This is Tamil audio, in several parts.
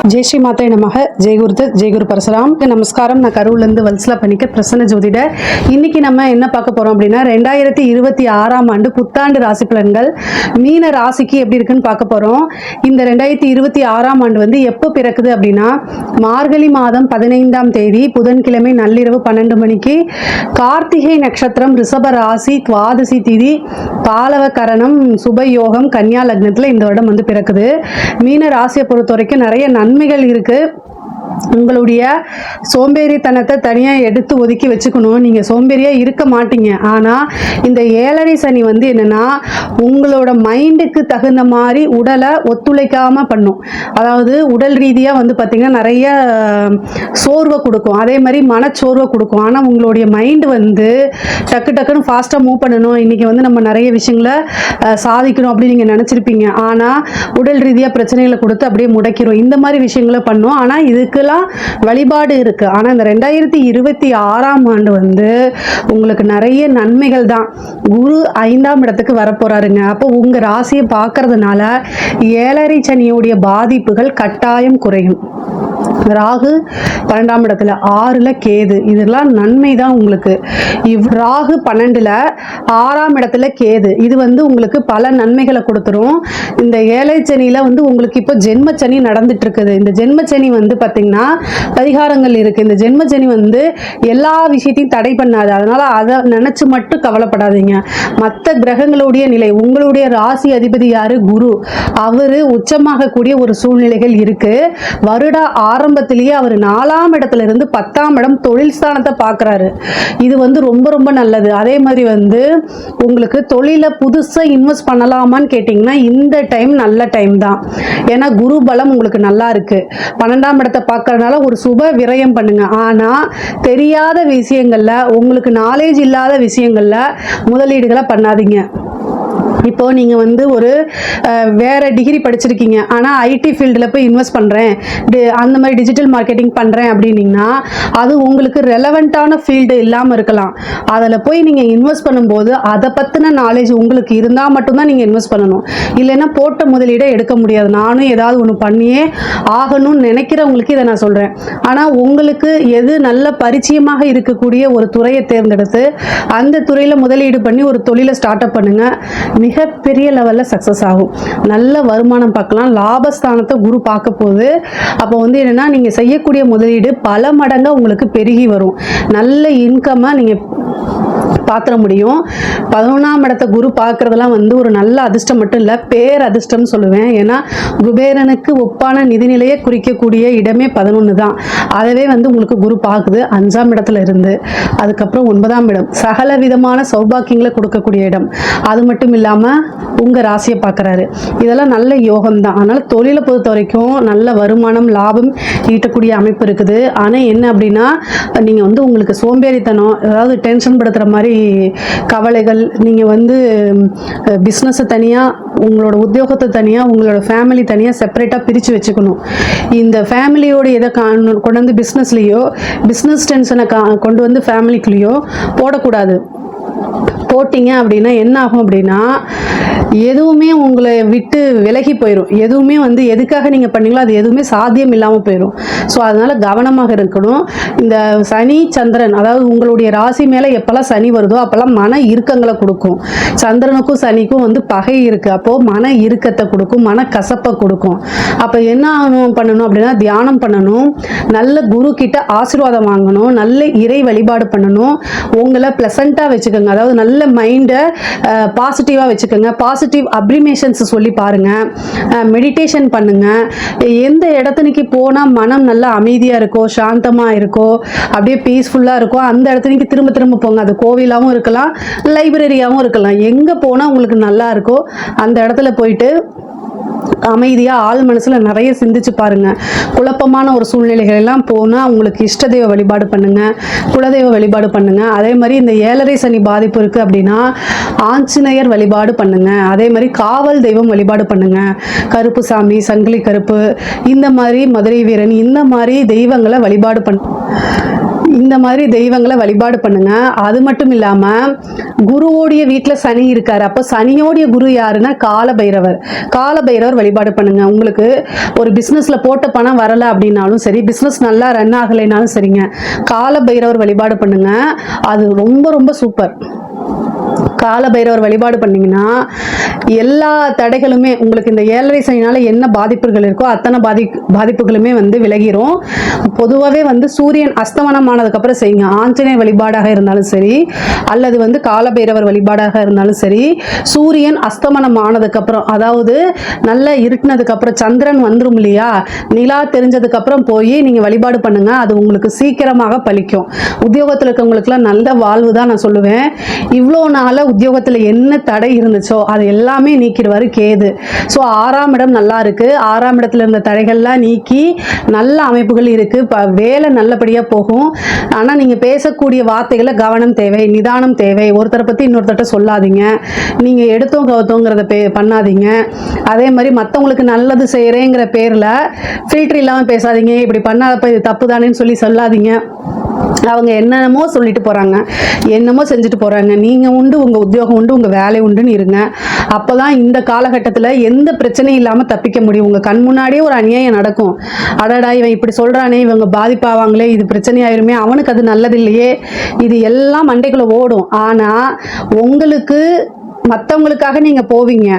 जय श्री माता नमः जय गुरुदत्त जय गुरु परशुराम நமஸ்காரம். நான் கரூர்லேருந்து வல்சலா பண்ணிக்க பிரசன்ன ஜோதிடர். இன்னைக்கு நம்ம என்ன பார்க்க போறோம் அப்படின்னா 2026ஆம் ஆண்டு புத்தாண்டு ராசி பலன்கள் மீன ராசிக்கு எப்படி இருக்குன்னு பார்க்க போறோம். இந்த 2026ஆம் ஆண்டு வந்து எப்போ பிறக்குது அப்படின்னா மார்கழி மாதம் 15ஆம் தேதி புதன்கிழமை நள்ளிரவு 12 மணிக்கு கார்த்திகை நட்சத்திரம் ரிஷப ராசி துவாதசி திதி பாலவ கரணம் சுபயோகம் கன்னியா லக்னத்தில் இந்த வருடம் வந்து பிறக்குது. மீன ராசியை பொறுத்த வரைக்கும் நிறைய நன்மைகள் இருக்கு. உங்களுடைய சோம்பேறித்தனத்தை தனியாக எடுத்து ஒதுக்கி வச்சுக்கணும். நீங்கள் சோம்பேறியாக இருக்க மாட்டீங்க. ஆனால் இந்த 7.5 சனி வந்து என்னென்னா உங்களோட மைண்டுக்கு தகுந்த மாதிரி உடலை ஒத்துழைக்காமல் பண்ணும். அதாவது உடல் ரீதியாக வந்து பார்த்திங்கன்னா நிறைய சோர்வை கொடுக்கும், அதே மாதிரி மனச்சோர்வை கொடுக்கும். ஆனால் உங்களுடைய மைண்டு வந்து டக்குன்னு ஃபாஸ்ட்டாக மூவ் பண்ணணும், இன்றைக்கி வந்து நம்ம நிறைய விஷயங்களை சாதிக்கணும் அப்படின்னு நீங்கள் நினச்சிருப்பீங்க. ஆனால் உடல் ரீதியாக பிரச்சனைகளை கொடுத்து அப்படியே முடக்கிறோம். இந்த மாதிரி விஷயங்களை பண்ணும். ஆனால் இதுக்கு வழிபாடு இருக்கு. ஆனா இந்த 2026ஆம் ஆண்டு வந்து உங்களுக்கு நிறைய நன்மைகள் தான். குரு 5ஆம் இடத்துக்கு வரப்போறாருங்க. அப்போ உங்க ராசியை பார்க்கறதுனால 7.5 சனியுடைய பாதிப்புகள் கட்டாயம் குறையும். ராகு 12ஆம் இடத்துல, 6ல் கேது, இதெல்லாம் நன்மை தான் உங்களுக்கு. ராகு 12ல் 6ஆம் இடத்துல கேது, இது வந்து உங்களுக்கு பல நன்மைகளை கொடுத்துரும். இந்த 7.5 சனியில வந்து உங்களுக்கு இப்போ ஜென்மச்சனி நடந்துட்டு இருக்குது. இந்த ஜென்மச்சனி வந்து பார்த்தீங்கன்னா பரிகாரங்கள் இருக்கு. இந்த ஜென்மச்சனி வந்து எல்லா விஷயத்தையும் தடை பண்ணாது. அதனால அதை நினைச்சு மட்டும் கவலைப்படாதீங்க. மற்ற கிரகங்களுடைய நிலை, உங்களுடைய ராசி அதிபதி யாரு? குரு. அவரு உச்சமாக கூடிய ஒரு சூழ்நிலைகள் இருக்கு. வருட ஆரம்பத்திலேயே அவர் 4ஆம் இடத்துல இருந்து 10ஆம் இடம் தொழில் ஸ்தானத்தை பார்க்குறாரு. இது வந்து ரொம்ப ரொம்ப நல்லது. அதே மாதிரி வந்து உங்களுக்கு தொழிலை புதுசாக இன்வெஸ்ட் பண்ணலாமான்னு கேட்டிங்கன்னா இந்த டைம் நல்ல டைம் தான். ஏன்னா குரு பலம் உங்களுக்கு நல்லா இருக்கு. 12ஆம் இடத்தை பார்க்கறதுனால ஒரு சுப விரயம் பண்ணுங்க. ஆனால் தெரியாத விஷயங்கள்ல, உங்களுக்கு நாலேஜ் இல்லாத விஷயங்கள்ல முதலீடுகளை பண்ணாதீங்க. இப்போ நீங்கள் வந்து ஒரு வேறு டிகிரி படிச்சிருக்கீங்க, ஆனால் ஐடி ஃபீல்டில் போய் இன்வெஸ்ட் பண்ணுறேன், அந்த மாதிரி டிஜிட்டல் மார்க்கெட்டிங் பண்ணுறேன் அப்படின்னீங்கன்னா அது உங்களுக்கு ரெலவெண்ட்டான ஃபீல்டு இல்லாமல் இருக்கலாம். அதில் போய் நீங்கள் இன்வெஸ்ட் பண்ணும்போது அதை பற்றின நாலேஜ் உங்களுக்கு இருந்தால் மட்டும்தான் நீங்கள் இன்வெஸ்ட் பண்ணணும். இல்லைன்னா போட்ட முதலீடை எடுக்க முடியாது. நானும் ஏதாவது ஒன்று பண்ணியே ஆகணும்னு நினைக்கிறவங்களுக்கு இதை நான் சொல்கிறேன். ஆனால் உங்களுக்கு எது நல்ல பரிச்சயமாக இருக்கக்கூடிய ஒரு துறையை தேர்ந்தெடுத்து அந்த துறையில் முதலீடு பண்ணி ஒரு தொழிலை ஸ்டார்ட் அப் பண்ணுங்கள். மிகப்பெரிய லெவலில் சக்ஸஸ் ஆகும். நல்ல வருமானம் பார்க்கலாம். லாபஸ்தானத்தை குரு பார்க்க போகுது. அப்போ வந்து என்னென்னா நீங்கள் செய்யக்கூடிய முதலீடு பல மடங்கு உங்களுக்கு பெருகி வரும். நல்ல இன்கம்மை நீங்கள் பார்த்துட முடியும். 11ஆம் இடத்தை குரு பார்க்குறதெல்லாம் வந்து ஒரு நல்ல அதிர்ஷ்டம் மட்டும் இல்லை, பேர் அதிர்ஷ்டம்னு சொல்லுவேன். ஏன்னா குபேரனுக்கு ஒப்பான நிதிநிலையை குறிக்கக்கூடிய இடமே 11 தான். அதவே வந்து உங்களுக்கு குரு பார்க்குது 5ஆம் இடத்துல இருந்து. அதுக்கப்புறம் 9ஆம் இடம் சகல விதமான சௌபாக்கியங்களை கொடுக்கக்கூடிய இடம். அது மட்டும் இல்லாமல் உங்கள் ராசியை பார்க்குறாரு. இதெல்லாம் நல்ல யோகம் தான். அதனால் தொழிலை பொறுத்த வரைக்கும் நல்ல வருமானம் லாபம் ஈட்டக்கூடிய அமைப்பு இருக்குது. ஆனால் என்ன அப்படின்னா நீங்கள் வந்து உங்களுக்கு சோம்பேறித்தனம், அதாவது டென்ஷன் படுத்துகிற மாதிரி கவலைகள், நீங்கள் வந்து பிஸ்னஸை தனியாக, உங்களோட உத்தியோகத்தை தனியாக, உங்களோட ஃபேமிலி தனியாக செப்பரேட்டாக பிரித்து வச்சுக்கணும். இந்த ஃபேமிலியோட எதை கொண்டு வந்து பிஸ்னஸ்லேயோ, பிஸ்னஸ் டென்ஷனை கொண்டு வந்து ஃபேமிலிக்குள்ளேயோ போடக்கூடாது. போட்டிங்க அப்படின்னா என்ன ஆகும் அப்படின்னா எதுவுமே உங்களை விட்டு விலகி போயிடும். எதுவுமே வந்து எதுக்காக நீங்கள் பண்ணீங்களோ அது எதுவுமே சாத்தியம் இல்லாமல் போயிடும். ஸோ அதனால் கவனமாக இருக்கணும். இந்த சனி சந்திரன், அதாவது உங்களுடைய ராசி மேலே எப்போல்லாம் சனி வருதோ அப்போல்லாம் மன இறுக்கங்களை கொடுக்கும். சந்திரனுக்கும் சனிக்கும் வந்து பகை இருக்குது. அப்போது மன இறுக்கத்தை கொடுக்கும், மன கசப்பை கொடுக்கும். அப்போ என்ன பண்ணணும் அப்படின்னா தியானம் பண்ணணும், நல்ல குரு கிட்ட ஆசீர்வாதம் வாங்கணும், நல்ல இறை வழிபாடு பண்ணணும், உங்களை ப்ளசண்ட்டாக வச்சுக்கோங்க. அதாவது நல்ல மைண்டை பாசிட்டிவாக வச்சுக்கோங்க. பாசிட்டிவ் அப்ரிமேஷன்ஸ் சொல்லி பாருங்கள், மெடிடேஷன் பண்ணுங்கள். எந்த இடத்துக்கு போனால் மனம் நல்லா அமைதியாக இருக்கோ, சாந்தமாக இருக்கோ, அப்படியே பீஸ்ஃபுல்லாக இருக்கோ அந்த இடத்துக்கு திரும்ப திரும்ப போங்க. அது கோவிலாகவும் இருக்கலாம், லைப்ரரியாகவும் இருக்கலாம். எங்கே போனால் உங்களுக்கு நல்லா இருக்கோ அந்த இடத்துல போயிட்டு அமைதியாக ஆள் மனசில் நிறைய சிந்திச்சு பாருங்கள். குழப்பமான ஒரு சூழ்நிலைகள் எல்லாம் போனால் உங்களுக்கு இஷ்ட தெய்வ வழிபாடு பண்ணுங்கள், குலதெய்வ வழிபாடு பண்ணுங்கள். அதே மாதிரி இந்த 7.5 சனி பாதிப்பு இருக்குது அப்படின்னா ஆஞ்சநேயர் வழிபாடு பண்ணுங்கள். அதே மாதிரி காவல் தெய்வம் வழிபாடு பண்ணுங்கள். கருப்பு சாமி, சங்கிலி கருப்பு, இந்த மாதிரி மதுரை வீரன், இந்த மாதிரி தெய்வங்களை வழிபாடு இந்த மாதிரி தெய்வங்களை வழிபாடு பண்ணுங்க. அது மட்டும் இல்லாமல் குருவோடைய வீட்டில் சனி இருக்கார். அப்போ சனியோடைய குரு யாருன்னா காலபைரவர். காலபைரவர் வழிபாடு பண்ணுங்க. உங்களுக்கு ஒரு பிஸ்னஸில் போட்ட பணம் வரலை அப்படின்னாலும் சரி, பிஸ்னஸ் நல்லா ரன் ஆகலைனாலும் சரிங்க, காலபைரவர் வழிபாடு பண்ணுங்க. அது ரொம்ப ரொம்ப சூப்பர். காலபைரவர் வழிபாடு பண்ணிங்கன்னா எல்லா தடைகளுமே உங்களுக்கு இந்த 7.5 சனினால என்ன பாதிப்புகள் இருக்கோ அத்தனை பாதிப்புகளுமே வந்து விலகிரும். பொதுவாகவே வந்து சூரியன் அஸ்தமனம் ஆனதுக்கப்புறம் செய்யுங்க. ஆஞ்சநேய வழிபாடாக இருந்தாலும் சரி, அல்லது வந்து காலபைரவர் வழிபாடாக இருந்தாலும் சரி, சூரியன் அஸ்தமனம் ஆனதுக்கப்புறம், அதாவது நல்லா இருட்டினதுக்கப்புறம் சந்திரன் வந்துடும் இல்லையா, நிலா தெரிஞ்சதுக்கப்புறம் போய் நீங்கள் வழிபாடு பண்ணுங்க. அது உங்களுக்கு சீக்கிரமாக பலிக்கும். உத்தியோகத்தில் இருக்கவங்களுக்குலாம் நல்ல வாழ்வு தான் நான் சொல்லுவேன். இவ்வளோ நாள உத்தியோகத்தில் என்ன தடை இருந்துச்சோ அது எல்லாமே நீக்கிடுவார் கேது. ஸோ 6ஆம் இடம் நல்லா இருக்கு. 6ஆம் இடத்துல இருந்த தடைகள்லாம் நீக்கி நல்ல அமைப்புகள் இருக்கு. வேலை நல்லபடியாக போகும். ஆனால் நீங்கள் பேசக்கூடிய வார்த்தைகளை கவனம் தேவை, நிதானம் தேவை. ஒருத்தரை பற்றி இன்னொருத்தட்ட சொல்லாதீங்க. நீங்கள் எடுத்தோம் கவுத்தோங்கிறத பண்ணாதீங்க. அதே மாதிரி மற்றவங்களுக்கு நல்லது செய்கிறேங்கிற பேரில் ஃபில்டர் இல்லாமல் பேசாதீங்க. இப்படி பண்ணாதப்ப இது தப்பு தானேன்னு சொல்லாதீங்க. அவங்க என்னென்னமோ சொல்லிட்டு போகிறாங்க, என்னமோ செஞ்சுட்டு போகிறாங்க. நீங்கள் உண்டு, உங்கள் உத்தியோகம் உண்டு, உங்கள் வேலை உண்டுன்னு இருங்க. அப்போ தான் இந்த காலகட்டத்தில் எந்த பிரச்சனையும் இல்லாமல் தப்பிக்க முடியும். உங்கள் கண் முன்னாடியே ஒரு அநியாயம் நடக்கும். அடடா இவன் இப்படி சொல்கிறானே, இவங்க பாதிப்பாவாங்களே, இது பிரச்சனையாயிருமே, அவனுக்கு அது நல்லதில்லையே, இது எல்லாம் மண்டைக்குள்ளே ஓடும். ஆனால் உங்களுக்கு மற்றவங்களுக்காக நீங்கள் போவீங்க,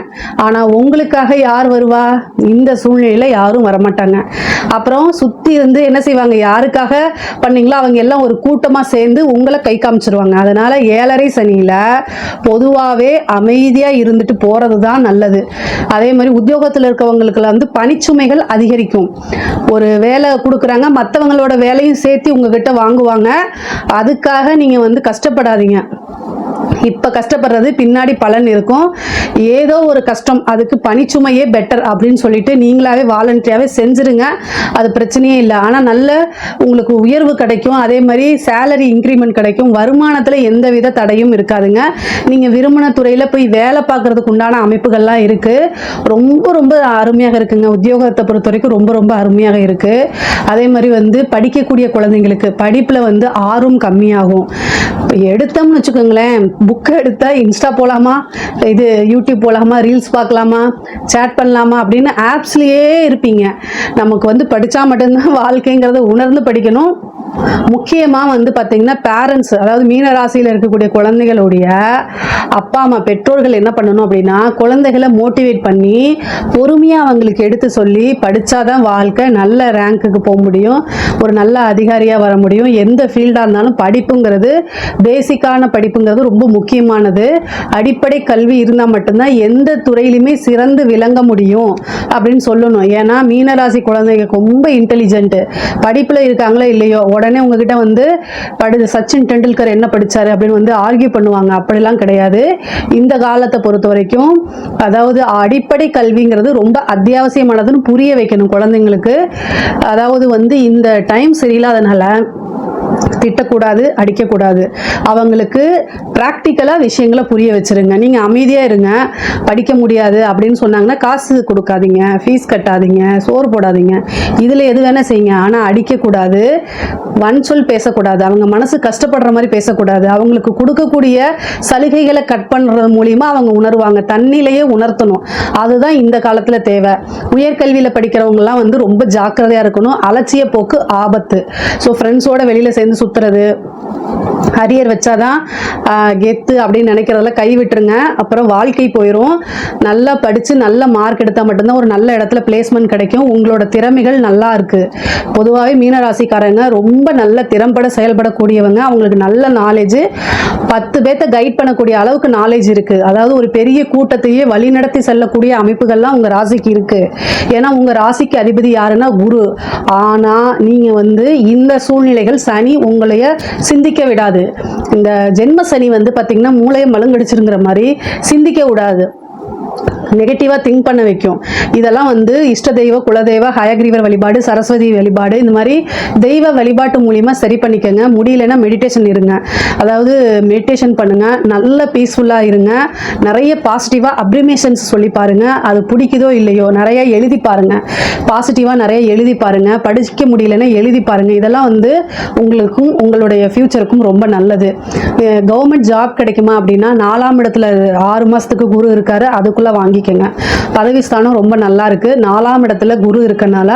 ஆனால் உங்களுக்காக யார் வருவா? இந்த சூழ்நிலையில் யாரும் வரமாட்டாங்க. அப்புறம் சுற்றி இருந்து என்ன செய்வாங்க, யாருக்காக பண்ணீங்களோ அவங்க எல்லாம் ஒரு கூட்டமாக சேர்ந்து உங்களை கை காமிச்சிருவாங்க. அதனால் 7.5 சனியில் பொதுவாகவே அமைதியாக இருந்துட்டு போகிறது தான் நல்லது. அதே மாதிரி உத்தியோகத்தில் இருக்கவங்களுக்கு வந்து பணிச்சுமைகள் அதிகரிக்கும். ஒரு வேலை கொடுக்குறாங்க, மற்றவங்களோட வேலையும் சேர்த்து உங்ககிட்ட வாங்குவாங்க. அதுக்காக நீங்கள் வந்து கஷ்டப்படாதீங்க. இப்போ கஷ்டப்படுறது பின்னாடி பலன் இருக்கும். ஏதோ ஒரு கஷ்டம், அதுக்கு பணிச்சுமையே பெட்டர் அப்படின்னு சொல்லிட்டு நீங்களாவே வாலண்டியராகவே செஞ்சுருங்க. அது பிரச்சனையே இல்லை. ஆனால் நல்ல உங்களுக்கு உயர்வு கிடைக்கும். அதே மாதிரி சேலரி இன்க்ரிமெண்ட் கிடைக்கும். வருமானத்தில் எந்த வித தடையும் இருக்காதுங்க. நீங்கள் விரும்பின துறையில் போய் வேலை பார்க்குறதுக்கு உண்டான அமைப்புகள்லாம் இருக்குது. ரொம்ப ரொம்ப அருமையாக இருக்குங்க. உத்தியோகத்தை பொறுத்த வரைக்கும் ரொம்ப ரொம்ப அருமையாக இருக்குது. அதே மாதிரி வந்து படிக்கக்கூடிய குழந்தைங்களுக்கு படிப்பில் வந்து ஆர்வம் கம்மியாகும். இப்போ எடுத்தோம்னு வச்சுக்கோங்களேன், புக்கை எடுத்தால் இன்ஸ்டா போகலாமா, இது யூடியூப் போகலாமா, ரீல்ஸ் பார்க்கலாமா, சேட் பண்ணலாமா அப்படின்னு ஆப்ஸ்லேயே இருப்பீங்க. நமக்கு வந்து படித்தா மட்டும்தான் வாழ்க்கைங்கிறத உணர்ந்து படிக்கணும். முக்கியமாக வந்து பார்த்திங்கன்னா பேரண்ட்ஸ், அதாவது மீன ராசியில் இருக்கக்கூடிய குழந்தைகளுடைய அப்பா அம்மா பெற்றோர்கள் என்ன பண்ணணும் அப்படின்னா, குழந்தைகளை மோட்டிவேட் பண்ணி பொறுமையாக அவங்களுக்கு எடுத்து சொல்லி படித்தாதான் வாழ்க்கை நல்ல ரேங்க்குக்கு போக முடியும், ஒரு நல்ல அதிகாரியாக வர முடியும். எந்த ஃபீல்டாக இருந்தாலும் படிப்புங்கிறது, பேசிக்கான படிப்புங்கிறது ரொம்ப முக்கியமானது. அடிப்படை கல்வி இருந்தால் மட்டும்தான் எந்த துறையிலுமே சிறந்து விளங்க முடியும் அப்படின்னு சொல்லணும். ஏன்னா மீனராசி குழந்தைங்க ரொம்ப இன்டெலிஜென்ட்டு. படிப்பில் இருக்காங்களோ இல்லையோ, உடனே உங்ககிட்ட வந்து சச்சின் டெண்டுல்கர் என்ன படித்தார் அப்படின்னு வந்து ஆர்கியூ பண்ணுவாங்க. அப்படிலாம் கிடையாது. இந்த காலத்தை பொறுத்த வரைக்கும் அதாவது அடிப்படை கல்விங்கிறது ரொம்ப அத்தியாவசியமானதுன்னு புரிய வைக்கணும் குழந்தைங்களுக்கு. அதாவது வந்து இந்த டைம் சரியில்லாதனால திட்டக்கூடாது, அடிக்கக்கூடாது. அவங்களுக்கு ப்ராக்டிக்கலாக விஷயங்களை புரிய வச்சுருங்க. நீங்கள் அமைதியாக இருங்க. படிக்க முடியாது அப்படின்னு சொன்னாங்கன்னா காசு கொடுக்காதீங்க, ஃபீஸ் கட்டாதீங்க, சோறு போடாதீங்க, இதில் எது வேணால் செய்யுங்க. ஆனால் அடிக்கக்கூடாது, வன்சொல் பேசக்கூடாது, அவங்க மனசு கஷ்டப்படுற மாதிரி பேசக்கூடாது. அவங்களுக்கு கொடுக்கக்கூடிய சலுகைகளை கட் பண்ணுறது மூலிமா அவங்க உணர்வாங்க. தன்னிலையே உணர்த்தணும். அதுதான் இந்த காலத்தில் தேவை. உயர்கல்வியில் படிக்கிறவங்கலாம் வந்து ரொம்ப ஜாக்கிரதையாக இருக்கணும். அலட்சிய போக்கு ஆபத்து. ஸோ ஃப்ரெண்ட்ஸோட வெளியில் சேர்ந்து சுற்றுறது, அரியர் வச்சாதான் கெத்து அப்படின்னு நினைக்கிறதுல கை விட்டுருங்க. அப்புறம் வாழ்க்கை போயிடும். நல்லா படித்து நல்ல மார்க் எடுத்தால் மட்டும்தான் ஒரு நல்ல இடத்துல பிளேஸ்மெண்ட் கிடைக்கும். உங்களோட திறமைகள் நல்லா இருக்குது. பொதுவாகவே மீனராசிக்காரங்க ரொம்ப நல்ல திறம்பட செயல்படக்கூடியவங்க. அவங்களுக்கு நல்ல நாலேஜ், 10 பேர்த்த கைட் பண்ணக்கூடிய அளவுக்கு நாலேஜ் இருக்குது. அதாவது ஒரு பெரிய கூட்டத்தையே வழிநடத்தி செல்லக்கூடிய அமைப்புகள்லாம் உங்கள் ராசிக்கு இருக்குது. ஏன்னா உங்கள் ராசிக்கு அதிபதி யாருன்னா குரு. ஆனால் நீங்கள் வந்து இந்த சூழ்நிலைகள் சனி உங்களைய சிந்திக்க விடாது. இந்த ஜென்ம சனி வந்து பார்த்தீங்கன்னா மூளையை மழுங்கடிச்சிருங்கிற மாதிரி சிந்திக்க விடாது. நெகட்டிவாக திங்க் பண்ண வைக்கும். இதெல்லாம் வந்து இஷ்ட தெய்வ, குலதெய்வ, ஹயக்ரீவர் வழிபாடு, சரஸ்வதி வழிபாடு, இந்த மாதிரி தெய்வ வழிபாட்டு மூலிமா சரி பண்ணிக்கோங்க. முடியலன்னா மெடிடேஷன் இருங்க, அதாவது மெடிடேஷன் பண்ணுங்க, நல்ல பீஸ்ஃபுல்லாக இருங்க, நிறைய பாசிட்டிவாக அப்ரிமேஷன்ஸ் சொல்லி பாருங்க. அது பிடிக்குதோ இல்லையோ நிறைய எழுதி பாருங்க, பாசிட்டிவாக நிறைய எழுதி பாருங்க, படிக்க முடியலன்னா எழுதி பாருங்க. இதெல்லாம் வந்து உங்களுக்கும் உங்களுடைய ஃபியூச்சருக்கும் ரொம்ப நல்லது. கவர்மெண்ட் ஜாப் கிடைக்குமா அப்படின்னா 4ஆம் இடத்துல 6 மாதத்துக்கு குரு இருக்காரு, அதுக்குள்ளே வாங்கிக்கோங்க. பதவி ஸ்தானம் ரொம்ப நல்லா இருக்கு. 4ஆம் இடத்துல குரு இருக்கனால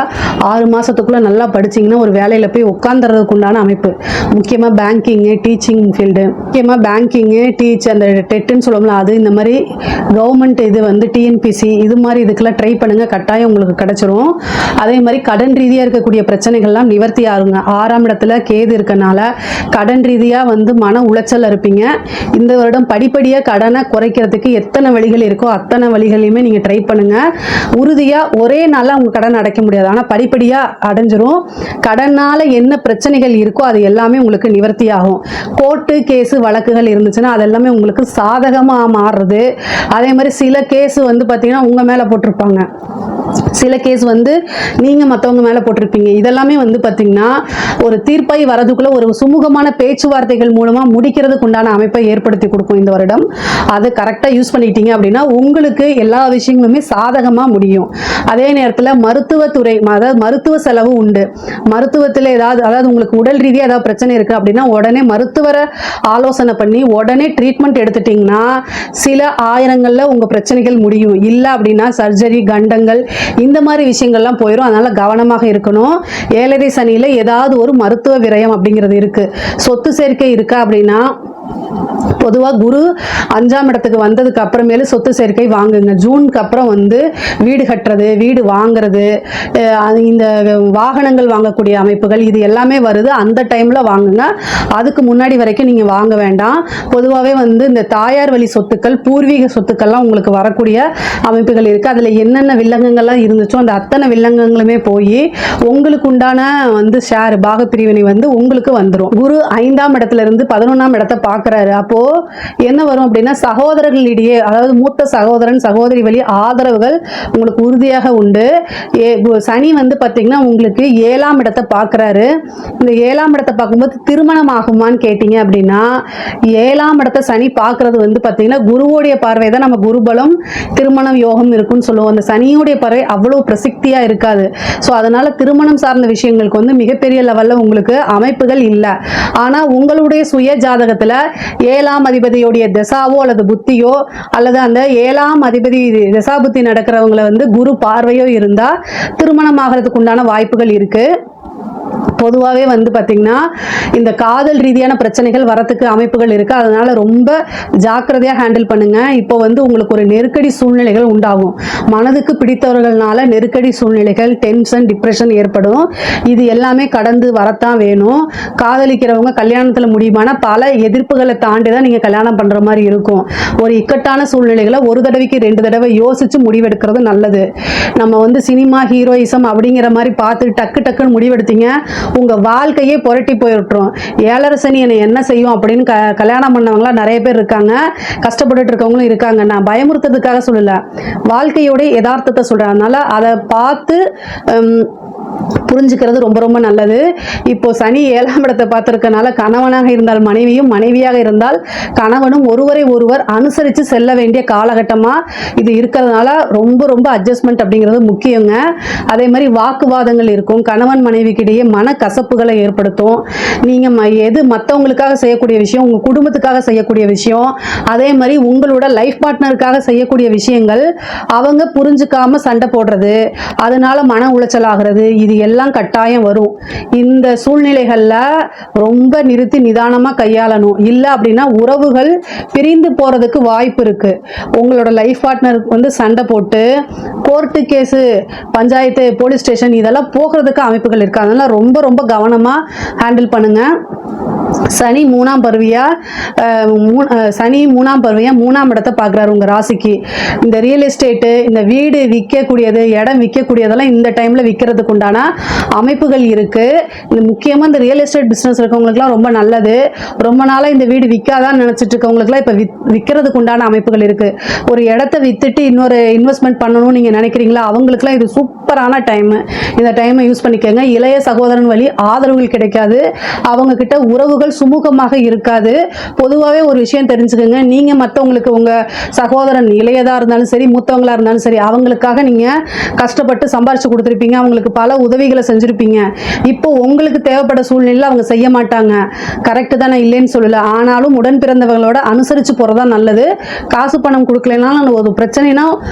6 மாசத்துக்குள்ள நல்லா படிச்சீங்கன்னா ஒரு வேலையில போய் உட்கார்ந்துறதுக்கு உண்டான அமைப்பு. முக்கியமாக பேங்கிங்கு, டீச்சிங் ஃபீல்டு, முக்கியமாக பேங்கிங்கு, அந்த டெட்டுன்னு சொல்லுவோம்ல, அது இந்த மாதிரி கவர்மெண்ட் இது வந்து டிஎன்பிசி இது மாதிரி இதுக்கெல்லாம் ட்ரை பண்ணுங்க, கட்டாயம் உங்களுக்கு கிடைச்சிரும். அதே மாதிரி கடன் ரீதியாக இருக்கக்கூடிய பிரச்சனைகள்லாம் நிவர்த்தி ஆகுங்க. 6ஆம் இடத்துல கேது இருக்கனால கடன் ரீதியாக வந்து மன உளைச்சல் இருப்பீங்க. இந்த வருடம் படிப்படியாக கடனை குறைக்கிறதுக்கு எத்தனை வழிகள் இருக்கோ அத்தனை வழிகளையுமே நீங்கள் ட்ரை பண்ணுங்க. உறுதியாக ஒரே நாளில் உங்கள் கடன் அடைக்க முடியாது, ஆனால் படிப்படியாக அடைஞ்சிரும். கடனால் என்ன பிரச்சனைகள் இருக்கோ அது எல்லாமே உங்களுக்கு நிவர்த்தி ஆகும். கோர்ட்டு கேஸு வழக்குகள் இருந்துச்சுன்னா அது எல்லாமே உங்களுக்கு சாதகமாக மாறுறது. அதே மாதிரி சில கேஸ் வந்து பார்த்தீங்கன்னா உங்கள் மேலே போட்டிருப்பாங்க, சில கேஸ் வந்து நீங்கள் மற்றவங்க மேலே போட்டிருப்பீங்க. இதெல்லாமே வந்து பார்த்தீங்கன்னா ஒரு தீர்ப்பாய் வரதுக்குள்ள ஒரு சுமூகமான பேச்சுவார்த்தைகள் மூலமாக முடிக்கிறதுக்கு உண்டான அமைப்பை ஏற்படுத்தி கொடுக்கும் இந்த வருடம். அதை கரெக்டாக யூஸ் பண்ணிக்கிட்டீங்க அப்படின்னா உங்களுக்கு எல்லா விஷயங்களுமே சாதகமாக முடியும். அதே நேரத்தில் மருத்துவத்துறை, அதாவது மருத்துவ செலவு உண்டு. மருத்துவத்தில் அதாவது உங்களுக்கு உடல் ரீதியாக ஏதாவது பிரச்சனை இருக்குது அப்படின்னா உடனே மருத்துவரை ஆலோசனை பண்ணி உடனே ட்ரீட்மெண்ட் எடுத்துட்டிங்கன்னா சில ஆயிரங்களில் உங்கள் பிரச்சனைகள் முடியும். இல்லை அப்படின்னா சர்ஜரி, கண்டங்கள், இந்த மாதிரி விஷயங்கள்லாம் போயிடும். அதனால கவனமாக இருக்கணும். 7ரை சனியில் ஏதாவது ஒரு மருத்துவ விரயம் அப்படிங்கிறது இருக்கு. சொத்து சேர்க்கை இருக்கா அப்படின்னா பொதுவாக குரு 5ஆம் இடத்துக்கு வந்ததுக்கு அப்புறமேலு சொத்து சேர்க்கை வாங்குங்க. ஜூனுக்கு அப்புறம் வந்து வீடு கட்டுறது, வீடு வாங்குறது, இந்த வாகனங்கள் வாங்கக்கூடிய அமைப்புகள் இது எல்லாமே வருது. அந்த டைமில் வாங்குங்க, அதுக்கு முன்னாடி வரைக்கும் நீங்கள் வாங்க வேண்டாம். பொதுவாகவே வந்து இந்த தாயார் வழி சொத்துக்கள், பூர்வீக சொத்துக்கள்லாம் உங்களுக்கு வரக்கூடிய அமைப்புகள் இருக்குது. அதில் என்னென்ன வில்லங்கங்கள்லாம் இருந்துச்சோ அந்த அத்தனை வில்லங்கங்களுமே போய் உங்களுக்கு உண்டான வந்து ஷேர் பாகப்பிரிவினை வந்து உங்களுக்கு வந்துடும். குரு 5ஆம் இடத்துல இருந்து 11ஆம் இடத்தை பார்க்குறாரு. அப்போ என்ன வரும் அப்படின்னா சகோதரர்களிடையே, அதாவது மூத்த சகோதரன் சகோதரி வழி ஆதரவுகள் உங்களுக்கு உறுதியாக உண்டு. சனி வந்து பார்த்தீங்கன்னா உங்களுக்கு 7ஆம் இடத்தை பார்க்குறாரு. இந்த 7ஆம் இடத்தை பார்க்கும்போது திருமணம் ஆகுமான்னு கேட்டீங்க அப்படின்னா 7ஆம் இடத்தை சனி பார்க்கறது வந்து பார்த்தீங்கன்னா குருவோடைய பார்வை தான் நம்ம குருபலம் திருமணம் யோகம் இருக்குன்னு சொல்லுவோம். அந்த சனியோடைய பார்வை அவ்வளோ பிரசித்தியாக இருக்காது. ஸோ அதனால திருமணம் சார்ந்த விஷயங்களுக்கு வந்து மிகப்பெரிய லெவலில் உங்களுக்கு அமைப்புகள் இல்லை. ஆனால் உங்களுடைய சுய ஜாதகத்தில் 7ஆம் அதிபதியோடைய தசாவோ அல்லது புத்தியோ அல்லது அந்த 7ஆம் அதிபதி தசா புத்தி நடக்கிறவங்களை வந்து குரு பார்வையோ இருந்தால் திருமணம் ஆகிறதுக்கு உண்டான வாய்ப்புகள் இருக்கு. பொதுவாகவே வந்து பார்த்தீங்கன்னா இந்த காதல் ரீதியான பிரச்சனைகள் வரத்துக்கு அமைப்புகள் இருக்குது. அதனால ரொம்ப ஜாக்கிரதையாக ஹேண்டில் பண்ணுங்க. இப்போ வந்து உங்களுக்கு ஒரு நெருக்கடி சூழ்நிலைகள் உண்டாகும். மனதுக்கு பிடித்தவர்களால நெருக்கடி சூழ்நிலைகள், டென்ஷன், டிப்ரெஷன் ஏற்படும். இது எல்லாமே கடந்து வரத்தான் வேணும். காதலிக்கிறவங்க கல்யாணத்தில் முடியுமானா பல எதிர்ப்புகளை தாண்டி தான் நீங்கள் கல்யாணம் பண்ணுற மாதிரி இருக்கும். ஒரு இக்கட்டான சூழ்நிலைகளை ஒரு தடவைக்கு 2 தடவை யோசித்து முடிவெடுக்கிறது நல்லது. நம்ம வந்து சினிமா ஹீரோயிசம் அப்படிங்கிற மாதிரி பார்த்து டக்குன்னு முடிவெடுத்தீங்க உங்க வாழ்க்கையே புரட்டி போயிட்டுரும். 7ரை சனி என்ன செய்யும் அப்படின்னு கல்யாணம் பண்ணவங்களா நிறைய பேர் இருக்காங்க, கஷ்டப்பட்டுட்டு இருக்கவங்களும் இருக்காங்க. நான் பயமுறுத்துறதுக்காக சொல்லல, வாழ்க்கையோட யதார்த்தத்தை சொல்றேன். அதனால அதை பார்த்து புரிஞ்சுக்கிறது ரொம்ப ரொம்ப நல்லது. இப்போ சனி 7ஆம் இடத்தை பார்த்துருக்கனால கணவனாக இருந்தால் மனைவியும், மனைவியாக இருந்தால் கணவனும் ஒருவர் அனுசரித்து செல்ல வேண்டிய காலகட்டமாக இது இருக்கிறதுனால ரொம்ப ரொம்ப அட்ஜஸ்ட்மெண்ட் அப்படிங்கிறது முக்கியங்க. அதே மாதிரி வாக்குவாதங்கள் இருக்கும், கணவன் மனைவிக்கிடையே மனக்கசப்புகளை ஏற்படுத்தும். நீங்கள் எது மற்றவங்களுக்காக செய்யக்கூடிய விஷயம், உங்கள் குடும்பத்துக்காக செய்யக்கூடிய விஷயம், அதே மாதிரி உங்களோட லைஃப் பார்ட்னருக்காக செய்யக்கூடிய விஷயங்கள் அவங்க புரிஞ்சுக்காம சண்டை போடுறது, அதனால மன உளைச்சல் ஆகிறது, இது எல்லாம் கட்டாயம் வரும். இந்த சூழ்நிலைகளில் ரொம்ப நிறுத்தி நிதானமாக கையாளணும். இல்லை அப்படின்னா உறவுகள் பிரிந்து போகிறதுக்கு வாய்ப்பு இருக்குது. உங்களோட லைஃப் பார்ட்னருக்கு வந்து சண்டை போட்டு court case, panchayat, police station இதெல்லாம் போகிறதுக்கு அமைப்புகள் இருக்குது. அதனால் ரொம்ப ரொம்ப கவனமாக ஹேண்டில் பண்ணுங்கள். சனி மூணாம் பருவியா சனி மூணாம் பருவியா மூணாம் இடத்தை பார்க்குறாரு உங்கள் ராசிக்கு. இந்த ரியல் எஸ்டேட்டு, இந்த வீடு விற்கக்கூடியது, இடம் விற்கக்கூடியதெல்லாம் இந்த டைமில் விற்கிறதுக்கு உண்டான அமைப்புகள் இருக்குது. இந்த முக்கியமாக இந்த ரியல் எஸ்டேட் பிஸ்னஸ் இருக்கவங்களுக்குலாம் ரொம்ப நல்லது. ரொம்ப நாளாக இந்த வீடு விற்காதான்னு நினச்சிட்டு இருக்கவங்களுக்குலாம் இப்போ விற்கிறதுக்கு உண்டான அமைப்புகள் இருக்குது. ஒரு இடத்த விற்றுட்டு இன்னொரு இன்வெஸ்ட்மெண்ட் பண்ணணும்னு நீங்கள் நினைக்கிறீங்களா, அவங்களுக்குலாம் இது சூப்பரான டைமு. இந்த டைமை யூஸ் பண்ணிக்கோங்க. இளைய சகோதரன் வழி ஆதரவுகள் கிடைக்காது. அவங்கக்கிட்ட உறவுகள் சுமூகமாக இருக்காது. பொதுவாகவே ஒரு விஷயம் தெரிஞ்சுக்கோங்க, நீங்கள் மற்றவங்களுக்கு உங்கள் சகோதரன் இளையதாக இருந்தாலும் சரி, மூத்தவங்களாக இருந்தாலும் சரி, அவங்களுக்காக நீங்கள் கஷ்டப்பட்டு சம்பாரிச்சு கொடுத்துருப்பீங்க, அவங்களுக்கு பல உதவிகளை செஞ்சுருப்பீங்க. இப்போ உங்களுக்கு தேவைப்பட சூழ்நிலையில் அவங்க செய்ய மாட்டாங்க. கரெக்டு தானே, இல்லைன்னு சொல்லலை. ஆனாலும் உடன் பிறந்தவங்களோட அனுசரித்து போகிறதா நல்லது. காசு பணம் கொடுக்கலனாலும் ஒரு பிரச்சனைனா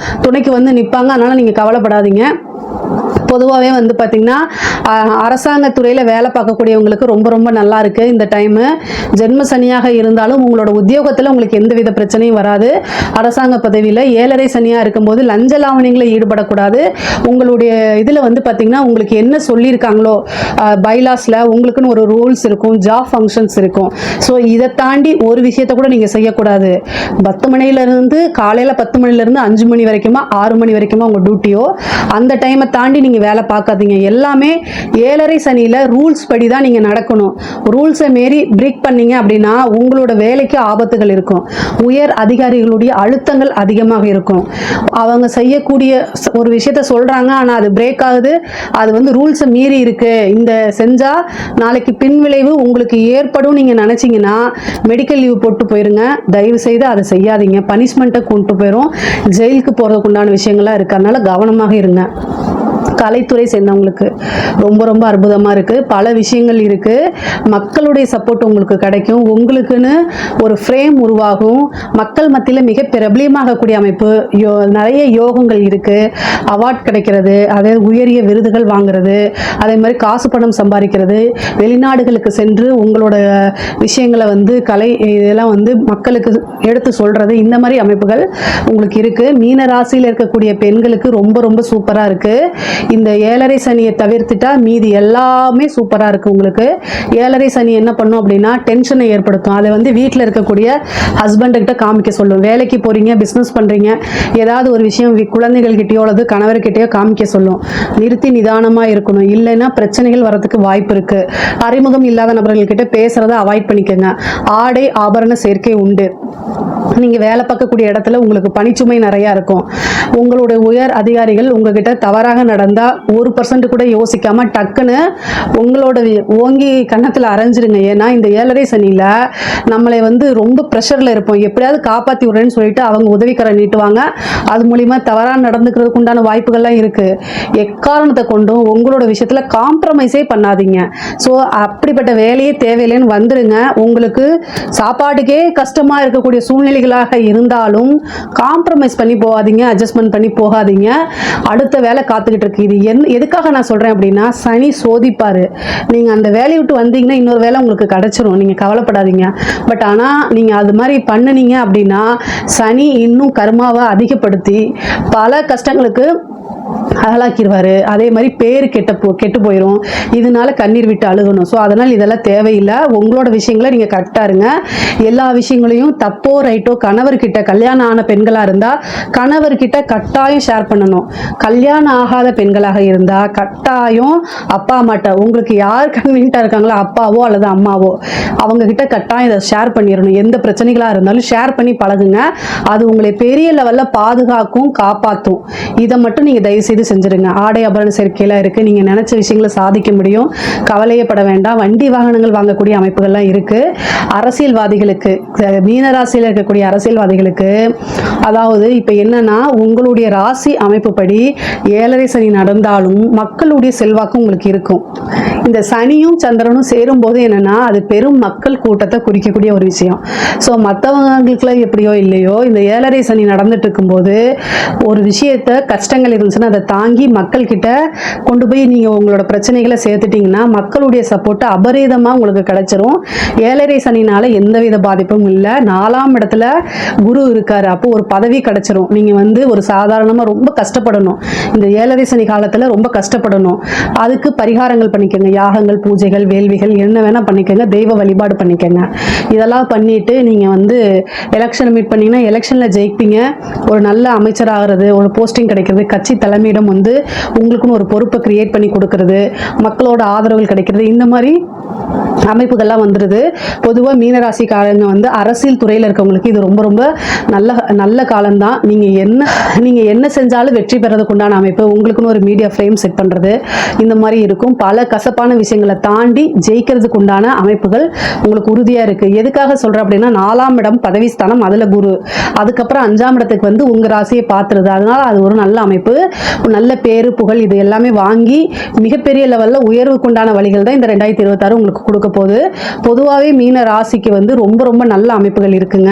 துணைக்கு வந்து நிற்பாங்க. அதனால் நீங்கள் கவலைப்படாதீங்க. பொதுவாகவே வந்து பார்த்திங்கன்னா அரசாங்கத்துறையில் வேலை பார்க்கக்கூடியவங்களுக்கு ரொம்ப ரொம்ப நல்லா இருக்குது இந்த டைமு. ஜென்ம சனியாக இருந்தாலும் உங்களோட உத்தியோகத்தில் உங்களுக்கு எந்தவித பிரச்சனையும் வராது. அரசாங்க பதவியில் 7.5 சனியாக இருக்கும்போது லஞ்ச லாவணிகளில் ஈடுபடக்கூடாது. உங்களுடைய இதில் வந்து பார்த்திங்கன்னா உங்களுக்கு என்ன சொல்லியிருக்காங்களோ பைலாஸில் உங்களுக்குன்னு ஒரு ரூல்ஸ் இருக்கும், ஜாப் ஃபங்க்ஷன்ஸ் இருக்கும். ஸோ இதை தாண்டி ஒரு விஷயத்தை கூட நீங்கள் செய்யக்கூடாது. 10 மணிலேருந்து காலையில் 10 மணிலேருந்து 5 மணி வரைக்குமா 6 மணி வரைக்குமா உங்கள் டியூட்டியோ, அந்த டைமை தாண்டி நீங்கள் வேலை பார்க்காதீங்க. எல்லாமே 7.5 சனியில் ரூல்ஸ் படி தான் நீங்கள் நடக்கணும். ரூல்ஸை மீறி பிரேக் பண்ணீங்க அப்படின்னா உங்களோட வேலைக்கு ஆபத்துகள் இருக்கும். உயர் அதிகாரிகளுடைய அழுத்தங்கள் அதிகமாக இருக்கும். அவங்க செய்யக்கூடிய ஒரு விஷயத்த சொல்கிறாங்க, ஆனால் அது பிரேக் ஆகுது, அது வந்து ரூல்ஸை மீறி இருக்குது, இந்த செஞ்சால் நாளைக்கு பின்விளைவு உங்களுக்கு ஏற்படும் நீங்கள் நினச்சிங்கன்னா மெடிக்கல் லீவ் போட்டு போயிருங்க. தயவு செய்து அதை செய்யாதீங்க. பனிஷ்மெண்ட்டை கொண்டு போயிடும். ஜெயிலுக்கு போகிறதுக்கு உண்டான விஷயங்கள்லாம் இருக்குது. அதனால் கவனமாக இருங்க. கலைத்துறை சேர்ந்தவங்களுக்கு ரொம்ப ரொம்ப அற்புதமாக இருக்குது. பல விஷயங்கள் இருக்குது. மக்களுடைய சப்போர்ட் உங்களுக்கு கிடைக்கும். உங்களுக்குன்னு ஒரு ஃப்ரேம் உருவாகும். மக்கள் மத்தியில் மிக பிரபலியமாகக்கூடிய அமைப்பு. நிறைய யோகங்கள் இருக்குது. அவார்ட் கிடைக்கிறது, அதே உயரிய விருதுகள் வாங்குறது, அதே மாதிரி காசு பணம் சம்பாதிக்கிறது, வெளிநாடுகளுக்கு சென்று உங்களோட விஷயங்களை வந்து கலை இதெல்லாம் வந்து மக்களுக்கு எடுத்து சொல்கிறது, இந்த மாதிரி அமைப்புகள் உங்களுக்கு இருக்குது. மீன ராசியில் இருக்கக்கூடிய பெண்களுக்கு ரொம்ப ரொம்ப சூப்பராக இருக்குது. இந்த 7.5 சனியை தவிர்த்துட்டா மீதி எல்லாமே சூப்பராக இருக்குது உங்களுக்கு. 7.5 சனி என்ன பண்ணும் அப்படின்னா டென்ஷனை ஏற்படுத்தும். அதை வந்து வீட்டில் இருக்கக்கூடிய ஹஸ்பண்டுக்கிட்ட காமிக்க சொல்லும். வேலைக்கு போகிறீங்க, பிஸ்னஸ் பண்ணுறீங்க, ஏதாவது ஒரு விஷயம் குழந்தைகள்கிட்டயோ அல்லது கணவர்கிட்டயோ காமிக்க சொல்லும். நிறுத்தி நிதானமாக இருக்கணும். இல்லைன்னா பிரச்சனைகள் வரதுக்கு வாய்ப்பு இருக்குது. அறிமுகம் இல்லாத நபர்கள்கிட்ட பேசுகிறத அவாய்ட் பண்ணிக்கோங்க. ஆடை ஆபரண சேர்க்கை உண்டு. நீங்கள் வேலை பார்க்கக்கூடிய இடத்துல உங்களுக்கு பணிச்சுமை நிறையா இருக்கும். உங்களுடைய உயர் அதிகாரிகள் உங்ககிட்ட தவறாக நடந்தால் 1% கூட யோசிக்காமல் டக்குன்னு உங்களோட ஓங்கி கன்னத்தில் அரைஞ்சிருங்க. ஏன்னா இந்த 7.5 சனியில் நம்மளை வந்து ரொம்ப ப்ரெஷரில் இருப்போம். எப்படியாவது காப்பாற்றி விடுறேன்னு சொல்லிட்டு அவங்க உதவிக்கரை நீட்டுவாங்க. அது மூலிமா தவறாக நடந்துக்கிறதுக்கு உண்டான வாய்ப்புகள்லாம் இருக்குது. எக்காரணத்தை கொண்டும் உங்களோட விஷயத்தில் காம்ப்ரமைஸே பண்ணாதீங்க. ஸோ அப்படிப்பட்ட வேலையே தேவையில்லைன்னு வந்துடுங்க. உங்களுக்கு சாப்பாட்டுக்கே கஷ்டமாக இருக்கக்கூடிய சூழ்நிலைகளாக இருந்தாலும் காம்ப்ரமைஸ் பண்ணி போகாதீங்க, அட்ஜஸ்ட்மெண்ட் பண்ணி போகாதீங்க. அடுத்த வேலை காத்துக்கிட்டு இருக்கு. இது எதுக்காக நான் சொல்கிறேன் அப்படின்னா சனி சோதிப்பார். நீங்கள் அந்த வேலையை விட்டு வந்தீங்கன்னா இன்னொரு வேலை உங்களுக்கு கிடச்சிரும். நீங்கள் கவலைப்படாதீங்க. பட் ஆனால் நீங்கள் அது மாதிரி பண்ணினீங்க அப்படின்னா சனி இன்னும் கர்மாவை அதிகப்படுத்தி பல கஷ்டங்களுக்கு ஆளாக்கிடுவார். அதே மாதிரி பேர் கெட்டு போயிடும். இதனால கண்ணீர் விட்டு அழுகணும். ஸோ அதனால் இதெல்லாம் தேவையில்லை. உங்களோட விஷயங்களை நீங்கள் கரெக்டாக இருங்க. எல்லா விஷயங்களையும் தப்போ ரைட்டோ கணவர்கிட்ட, கல்யாணம் ஆன பெண்களாக இருந்தால் கணவர்கிட்ட கட்டாயம் ஷேர் பண்ணணும். கல்யாணம் ஆகாத பெண்களாக இருந்தால் கட்டாயம் அப்பா அம்மாட்ட, உங்களுக்கு யார் கன்வீனியன்ட்டாக இருக்காங்களோ அப்பாவோ அல்லது அம்மாவோ அவங்கக்கிட்ட கட்டாயம் இதை ஷேர் பண்ணிடணும். எந்த பிரச்சனைகளாக இருந்தாலும் ஷேர் பண்ணி பழகுங்க. அது உங்களை பெரிய லெவலில் பாதுகாக்கும், காப்பாற்றும். இதை மட்டும் நீங்கள் தயவு செய்து செஞ்சுருங்க. ஆடை ஆபரண சேர்க்கையெல்லாம் இருக்குது. நீங்கள் நினச்ச விஷயங்களை சாதிக்க முடியும். கவலையப்பட வேண்டாம். வண்டி வாகனங்கள் வாங்கக்கூடிய அமைப்புகள்லாம் இருக்குது. அரசியல்வாதிகளுக்கு, மீனராசியில் இருக்கக்கூடிய அரசியல்வாதிகளுக்கு, அதாவது இப்போ என்னன்னா உங்களுடைய ராசி அமைப்புப்படி 7.5 சனி நடந்தாலும் மக்களுடைய செல்வாக்கு உங்களுக்கு இருக்கும். இந்த சனியும் சந்திரனும் சேரும்போது என்னன்னா அது பெரும் மக்கள் கூட்டத்தை குறிக்கக்கூடிய ஒரு விஷயம். ஸோ மற்றவங்களுக்குலாம் எப்படியோ இல்லையோ இந்த 7.5 சனி நடந்துட்டு இருக்கும்போது ஒரு விஷயத்த கஷ்டங்கள் இருந்துச்சுன்னா அதை தாங்கி மக்கள்கிட்ட கொண்டு போய் நீங்கள் உங்களோட பிரச்சனைகளை சேர்த்துட்டிங்கன்னா மக்களுடைய சப்போர்ட் அபரீதமாக உங்களுக்கு கிடைச்சிரும். ஏழரை சனினால எந்தவித பாதிப்பும் இல்லை. 4ஆம் இடத்துல குரு இருக்காரு, அப்போ ஒரு பதவி கிடைச்சிரும். நீங்கள் வந்து ஒரு சாதாரணமாக ரொம்ப கஷ்டப்படணும், இந்த ஏழரை சனி காலத்தில் ரொம்ப கஷ்டப்படணும். அதுக்கு பரிகாரங்கள் பண்ணிக்கோங்க, யாகங்கள், பூஜைகள், வேள்விகள் என்ன வேணால் பண்ணிக்கோங்க, தெய்வ வழிபாடு பண்ணிக்கோங்க. இதெல்லாம் பண்ணிட்டு நீங்கள் வந்து எலெக்ஷன் மீட் பண்ணிங்கன்னா எலெக்ஷனில் ஜெயிப்பீங்க. ஒரு நல்ல அமைச்சராகிறது, ஒரு போஸ்டிங் கிடைக்கிறது, கட்சி தலைமையிடம் வந்து உங்களுக்குன்னு ஒரு பொறுப்பை கிரியேட் பண்ணி கொடுக்கறது, மக்களோட ஆதரவுகள் கிடைக்கிறது, இந்த மாதிரி அமைப்புகள்லாம் வந்துடுது. பொதுவாக மீனராசிக்காரங்க வந்து அரசியல் துறையில் இருக்கவங்களுக்கு இது ரொம்ப ரொம்ப நல்ல காலம்தான். நீங்கள் என்ன செஞ்சாலும் வெற்றி பெறதுக்கு உண்டான அமைப்பு, உங்களுக்குன்னு ஒரு மீடியா ஃப்ரேம் செட் பண்ணுறது, இந்த மாதிரி இருக்கும். பல கசப்பான விஷயங்களை தாண்டி ஜெயிக்கிறதுக்கு உண்டான அமைப்புகள் உங்களுக்கு உறுதியாக இருக்குது. எதுக்காக சொல்கிறேன் அப்படின்னா 4ஆம் இடம் பதவி ஸ்தானம், அதில் குரு, அதுக்கப்புறம் 5ஆம் இடத்துக்கு வந்து உங்கள் ராசியை பார்த்துருது. அதனால் அது ஒரு நல்ல அமைப்பு, நல்ல பேரு புகழ் இது எல்லாமே வாங்கி மிகப்பெரிய லெவலில் உயர்வுக்குண்டான வழிகள் தான் இந்த 2026 உங்களுக்கு கொடுக்க போகுது. பொதுவாகவே மீன ராசிக்கு வந்து ரொம்ப ரொம்ப நல்ல அமைப்புகள் இருக்குங்க.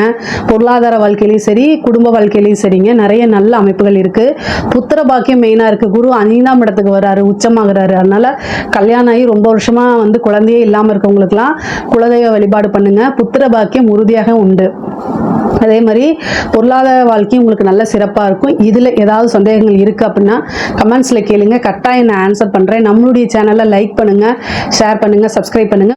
பொருளாதார வாழ்க்கையிலையும் சரி, குடும்ப வாழ்க்கையிலையும் சரிங்க, நிறைய நல்ல அமைப்புகள் இருக்குது. புத்திர பாக்கியம் மெயினாக இருக்குது. குரு 5ஆம் இடத்துக்கு வராரு, உச்சமாகிறாரு. அதனால் கல்யாணம் ஆகி ரொம்ப வருஷமாக வந்து குழந்தையே இல்லாமல் இருக்கவங்களுக்குலாம் குலதெய்வ வழிபாடு பண்ணுங்க, புத்திர பாக்கியம் உறுதியாக உண்டு. அதே மாதிரி பொருளாதார வாழ்க்கையும் உங்களுக்கு நல்ல சிறப்பாக இருக்கும். இதில் ஏதாவது சந்தேகங்கள் இருக்குது அப்படின்னா கமெண்ட்ஸில் கேளுங்க, கட்டாயம் நான் ஆன்சர் பண்ணுறேன். நம்மளுடைய சேனலை லைக் பண்ணுங்கள், ஷேர் பண்ணுங்கள், சப்ஸ்கிரைப் பண்ணுங்கள்.